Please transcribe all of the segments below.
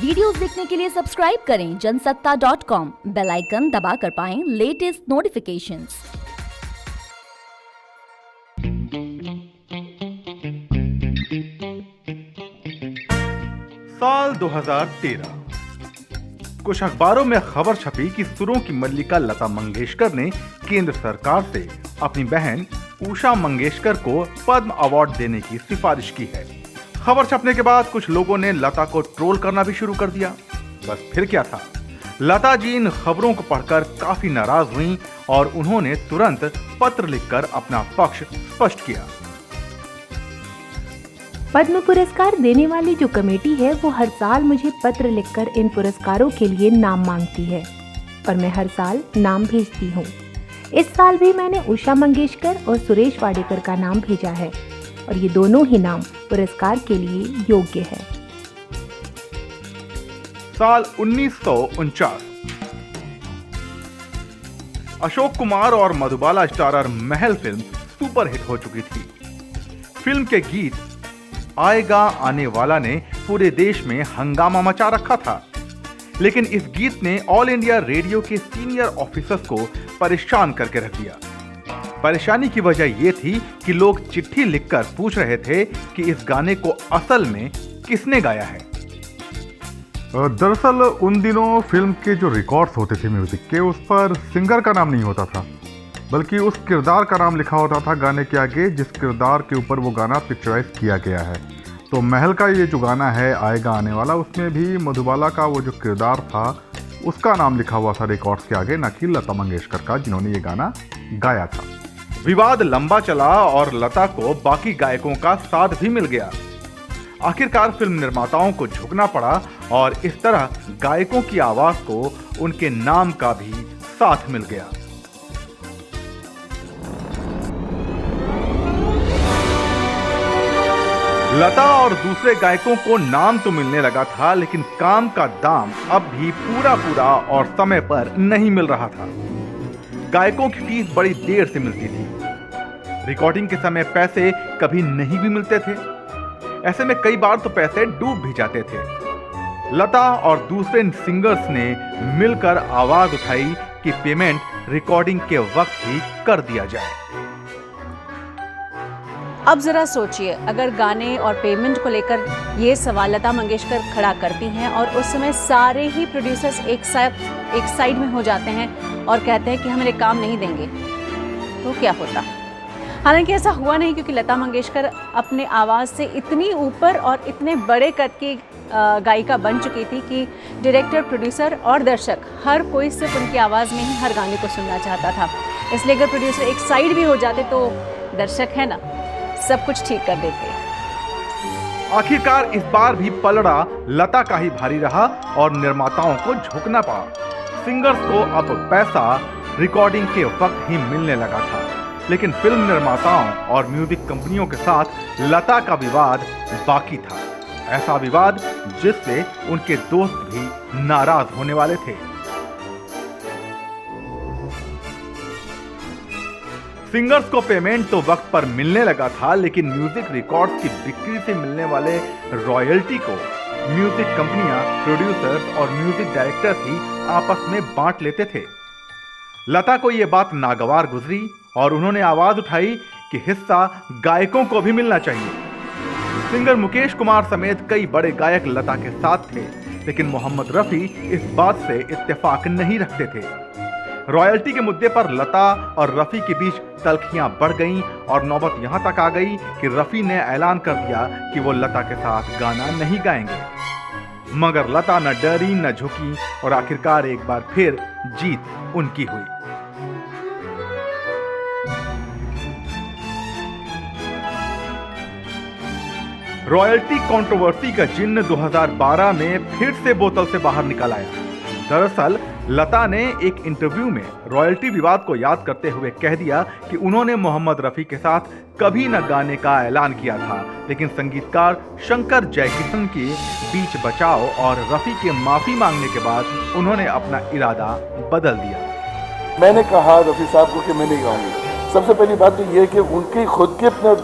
Videos देखने के लिए सब्सक्राइब करें जनसत्ता.com, बेल आइकन दबाकर पाएं लेटेस्ट नोटिफिकेशंस। साल 2013 कुछ अखबारों में खबर छपी कि सुरों की मल्लिका लता मंगेशकर ने केंद्र सरकार से अपनी बहन उषा मंगेशकर को पद्म अवार्ड देने की सिफारिश की है। खबर छपने के बाद कुछ लोगों ने लता को ट्रोल करना भी शुरू कर दिया। बस फिर क्या था, लता जी इन खबरों को पढ़कर काफी नाराज हुईं और उन्होंने तुरंत पत्र लिखकर अपना पक्ष स्पष्ट किया। पद्म पुरस्कार देने वाली जो कमेटी है वो हर साल मुझे पत्र लिखकर इन पुरस्कारों के लिए नाम मांगती है और मैं हर साल नाम भेजती हूँ। इस साल भी मैंने उषा मंगेशकर और सुरेश वाडेकर का नाम भेजा है और ये दोनों ही नाम पुरस्कार के लिए योग्य है। साल 1949 अशोक कुमार और मधुबाला स्टारर महल फिल्म सुपरहिट हो चुकी थी। फिल्म के गीत आएगा आने वाला ने पूरे देश में हंगामा मचा रखा था, लेकिन इस गीत ने ऑल इंडिया रेडियो के सीनियर ऑफिसर्स को परेशान करके रख दिया। परेशानी की वजह यह थी कि लोग चिट्ठी लिखकर पूछ रहे थे कि इस गाने को असल में किसने गाया है। दरअसल उन दिनों फिल्म के जो रिकॉर्ड्स होते थे म्यूजिक के, उस पर सिंगर का नाम नहीं होता था, बल्कि उस किरदार का नाम लिखा होता था गाने के आगे जिस किरदार के ऊपर वो गाना पिक्चराइज किया गया है। तो महल का ये जो गाना है आएगा आने वाला, उसमें भी मधुबाला का वो जो किरदार था उसका नाम लिखा हुआ था रिकॉर्ड्स के आगे, न कि लता मंगेशकर का जिन्होंने ये गाना गाया था। विवाद लंबा चला और लता को बाकी गायकों का साथ भी मिल गया। आखिरकार फिल्म निर्माताओं को झुकना पड़ा और इस तरह गायकों की आवाज को उनके नाम का भी साथ मिल गया। लता और दूसरे गायकों को नाम तो मिलने लगा था, लेकिन काम का दाम अब भी पूरा और समय पर नहीं मिल रहा था। गायकों की फीस बड़ी देर से मिलती थी। रिकॉर्डिंग के समय पैसे कभी नहीं भी मिलते थे। ऐसे में कई बार तो पैसे डूब भी जाते थे। लता और दूसरे सिंगर्स ने मिलकर आवाज उठाई कि पेमेंट रिकॉर्डिंग के वक्त ही कर दिया जाए। अब जरा सोचिए, अगर गाने और पेमेंट को लेकर ये सवाल लता मंगेशकर खड़ा करती हैं और उस समय सारे ही प्रोड्यूसर्स एक साइड में हो जाते हैं और कहते हैं कि हम इन्हें काम नहीं देंगे, तो क्या होता। हालांकि ऐसा हुआ नहीं, क्योंकि लता मंगेशकर अपने आवाज़ से इतनी ऊपर और इतने बड़े कद की गायिका बन चुकी थी कि डायरेक्टर, प्रोड्यूसर और दर्शक हर कोई सिर्फ उनकी आवाज़ में ही हर गाने को सुनना चाहता था। इसलिए अगर प्रोड्यूसर एक साइड भी हो जाते तो दर्शक है ना, सब कुछ ठीक कर देते। आखिरकार इस बार भी पलड़ा लता का ही भारी रहा और निर्माताओं को झुकना पड़ा। सिंगर्स को अब पैसा रिकॉर्डिंग के वक्त ही मिलने लगा था, लेकिन फिल्म निर्माताओं और म्यूजिक कंपनियों के साथ लता का विवाद बाकी था। ऐसा विवाद जिससे उनके दोस्त भी नाराज होने वाले थे। सिंगर्स को पेमेंट तो वक्त पर मिलने लगा था, लेकिन म्यूजिक रिकॉर्ड्स की बिक्री से मिलने वाले रॉयल्टी को म्यूजिक कंपनियां, प्रोड्यूसर्स और म्यूजिक डायरेक्टर्स ही आपस में बांट लेते थे। लता को यह बात नागवार गुजरी और उन्होंने आवाज उठाई कि हिस्सा गायकों को भी मिलना चाहिए। सिंगर मुकेश कुमार समेत कई बड़े गायक लता के साथ थे, लेकिन मोहम्मद रफी इस बात से इत्तेफाक नहीं रखते थे। रॉयल्टी के मुद्दे पर लता और रफी के बीच तल्खियां बढ़ गईं और नौबत यहां तक आ गई कि रफी ने ऐलान कर दिया कि वो लता के साथ गाना नहीं गाएंगे। मगर लता न डरी न झुकी और आखिरकार एक बार फिर जीत उनकी हुई। रॉयल्टी कंट्रोवर्सी का जिन्न 2012 में फिर से बोतल से बाहर निकल आया। दरअसल लता ने एक इंटरव्यू में रॉयल्टी विवाद को याद करते हुए कह दिया कि उन्होंने मोहम्मद रफी के साथ कभी न गाने का ऐलान किया था, लेकिन संगीतकार शंकर जयकिशन के बीच बचाव और रफी के माफी मांगने के बाद उन्होंने अपना इरादा बदल दिया। मैंने कहा रफी साहब को कि मैं नहीं गाऊंगी। सबसे पहली बात तो ये कि उनकी खुद की अपने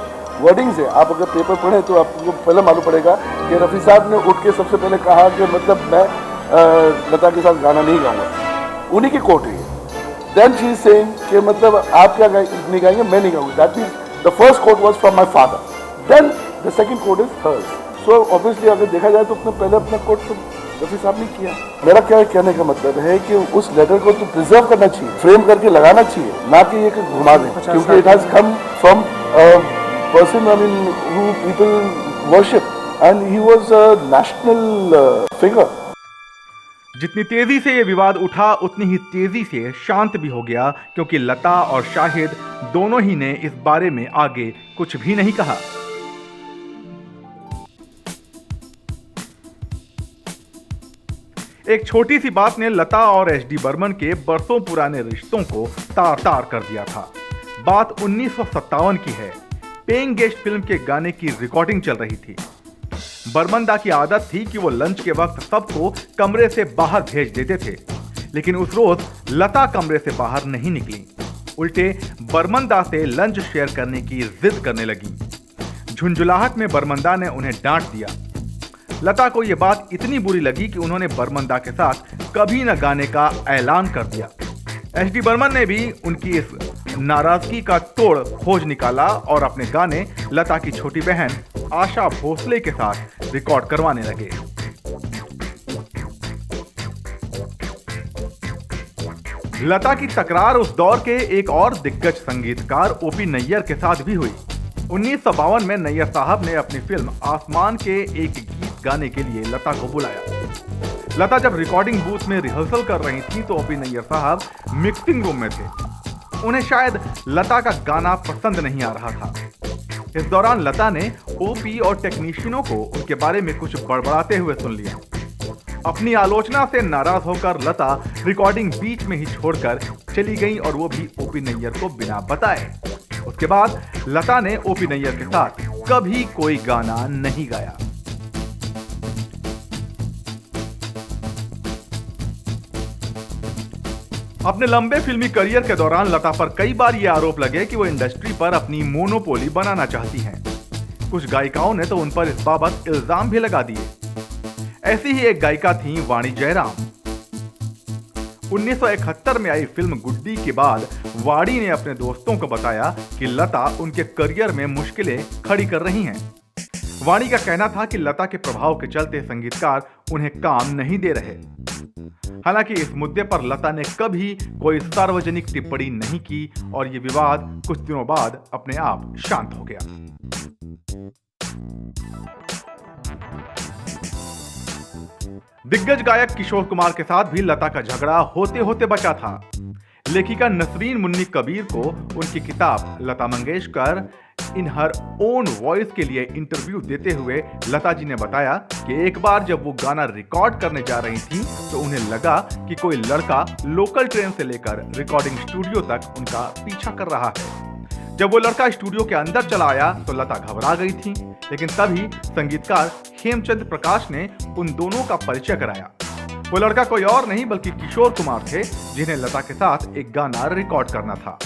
वर्डिंग्स है। आप अगर पेपर पढ़ें तो आपको पहले मालूम पड़ेगा कि रफ़ी साहब ने उठ के सबसे पहले कहा कि मतलब मैं लता के साथ गाना नहीं गाऊंगा, उन्हीं की कोट है। देन शी इज सेइंग कि मतलब आप क्या नहीं गाएंगे, मैं नहीं गाऊंगी। That means the first quote was from my father, then the second quote is hers. So obviously अगर देखा जाए तो पहले अपना कोट तो रफ़ी साहब ने किया। मेरा क्या कहने का मतलब है कि उस लेटर को तो प्रिजर्व करना चाहिए, फ्रेम करके लगाना चाहिए, ना कि ये घुमा दें, क्योंकि it has come from person, I mean, who people worship, and he was a national figure. जितनी तेजी से ये विवाद उठा उतनी ही तेजी से शांत भी हो गया, क्योंकि लता और शाहिद दोनों ही ने इस बारे में आगे कुछ भी नहीं कहा। एक छोटी सी बात ने लता और एच डी बर्मन के बरसों पुराने रिश्तों को तार तार कर दिया था। बात 1957 की है। पेइंग गेस्ट फिल्म के गाने की रिकॉर्डिंग चल रही थी। बर्मन दा की आदत थी कि वो लंच के वक्त सबको कमरे से बाहर भेज देते थे, लेकिन उस रोज लता कमरे से बाहर नहीं निकली। उल्टे बर्मन दा से लंच शेयर करने की जिद करने लगी। झुंझुलाहट में बर्मन दा ने उन्हें डांट दिया। लता को यह बात इतनी बुरी लगी कि उन्होंने बर्मन दा के साथ कभी न गाने का ऐलान कर दिया। एच डी बर्मन ने भी उनकी इस नाराजगी का तोड़ खोज निकाला और अपने गाने लता की छोटी बहन आशा भोसले के साथ रिकॉर्ड करवाने लगे। लता की तकरार उस दौर के एक और दिग्गज संगीतकार ओपी नैयर के साथ भी हुई। 1952 में नैयर साहब ने अपनी फिल्म आसमान के एक गीत गाने के लिए लता को बुलाया। लता जब रिकॉर्डिंग बूथ में रिहर्सल कर रही थी तो ओपी नैयर साहब मिक्सिंग रूम में थे। उन्हें शायद लता का गाना पसंद नहीं आ रहा था। इस दौरान लता ने ओपी और टेक्नीशियनों को उनके बारे में कुछ बड़बड़ाते हुए सुन लिया। अपनी आलोचना से नाराज होकर लता रिकॉर्डिंग बीच में ही छोड़कर चली गई, और वो भी ओपी नैयर को बिना बताए। उसके बाद लता ने ओपी नैयर के साथ कभी कोई गाना नहीं गाया। अपने लंबे फिल्मी करियर के दौरान लता पर कई बार ये आरोप लगे कि वो इंडस्ट्री पर अपनी मोनोपोली बनाना चाहती हैं। कुछ गायिकाओं ने तो उन पर इस बाबत इल्जाम भी लगा दिए। ऐसी ही एक गायिका थी वाणी जयराम। 1971 में आई फिल्म गुड्डी के बाद वाणी ने अपने दोस्तों को बताया कि लता उनके करियर में मुश्किलें खड़ी कर रही हैं। वाणी का कहना था कि लता के प्रभाव के चलते संगीतकार उन्हें काम नहीं दे रहे। हालांकि इस मुद्दे पर लता ने कभी कोई सार्वजनिक टिप्पणी नहीं की और यह विवाद कुछ दिनों बाद अपने आप शांत हो गया। दिग्गज गायक किशोर कुमार के साथ भी लता का झगड़ा होते होते बचा था। लेखिका नसरीन मुन्नी कबीर को उनकी किताब लता मंगेशकर इन हर ओन वॉइस के लिए इंटरव्यू देते हुए लता जी ने बताया कि एक बार जब वो गाना रिकॉर्ड करने जा रही थी तो उन्हें लगा कि कोई लड़का लोकल ट्रेन से लेकर रिकॉर्डिंग स्टूडियो तक उनका पीछा कर रहा है। जब वो लड़का स्टूडियो के अंदर चला आया तो लता घबरा गई थी, लेकिन तभी संगीतकार हेमचंद प्रकाश ने उन दोनों का परिचय कराया। वो लड़का कोई और नहीं बल्कि किशोर कुमार थे, जिन्हें लता के साथ एक गाना रिकॉर्ड करना था।